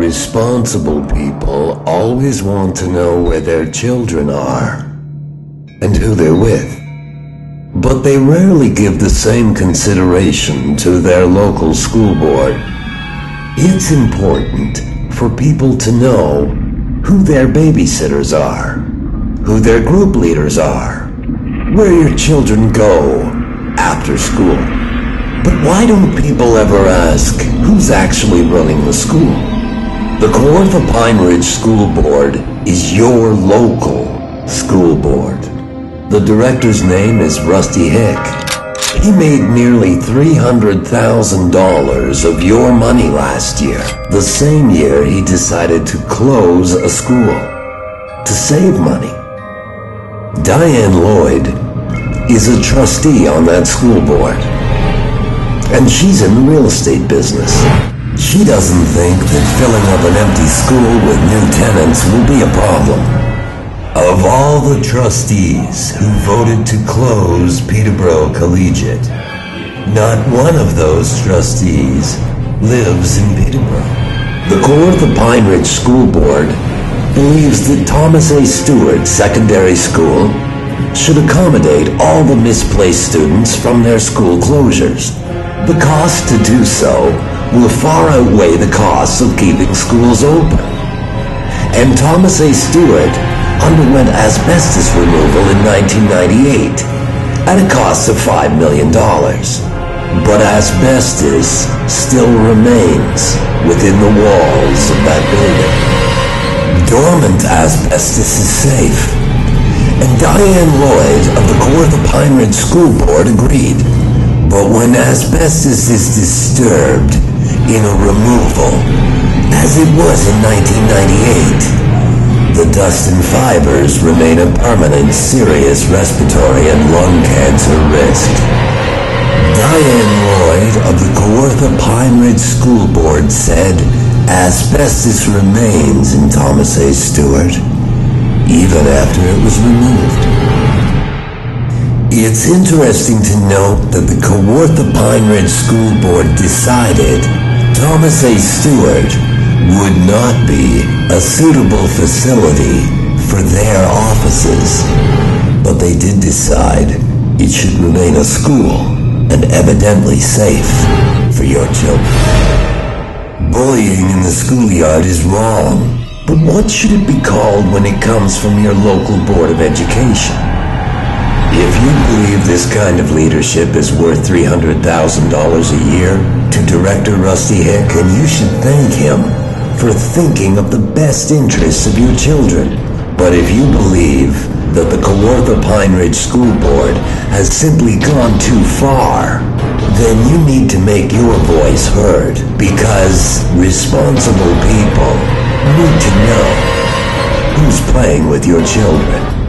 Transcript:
Responsible people always want to know where their children are and who they're with, but they rarely give the same consideration to their local school board. It's important for people to know who their babysitters are, who their group leaders are, where your children go after school. But why don't people ever ask who's actually running the school? The Kawartha Pine Ridge School Board is your local school board. The director's name is Rusty Hick. He made nearly $300,000 of your money last year, the same year he decided to close a school to save money. Diane Lloyd is a trustee on that school board, and she's in the real estate business. She doesn't think that filling up an empty school with new tenants will be a problem. Of all the trustees who voted to close Peterborough Collegiate, not one of those trustees lives in Peterborough. The Kawartha Pine Ridge School Board believes that Thomas A. Stewart Secondary School should accommodate all the misplaced students from their school closures. The cost to do so will far outweigh the costs of keeping schools open. And Thomas A. Stewart underwent asbestos removal in 1998 at a cost of $5 million. But asbestos still remains within the walls of that building. Dormant asbestos is safe, and Diane Lloyd of the Kawartha Pine Ridge School Board agreed. But when asbestos is disturbed in a removal, as it was in 1998, the dust and fibers remain a permanent serious respiratory and lung cancer risk. Diane Lloyd of the Kawartha Pine Ridge School Board said asbestos remains in Thomas A. Stewart even after it was removed. It's interesting to note that the Kawartha Pine Ridge School Board decided Thomas A. Stewart would not be a suitable facility for their offices, but they did decide it should remain a school and evidently safe for your children. Bullying in the schoolyard is wrong, but what should it be called when it comes from your local Board of Education? If you believe this kind of leadership is worth $300,000 a year to Director Rusty Hick, and you should thank him for thinking of the best interests of your children. But if you believe that the Kawartha Pine Ridge School Board has simply gone too far, then you need to make your voice heard, because responsible people need to know who's playing with your children.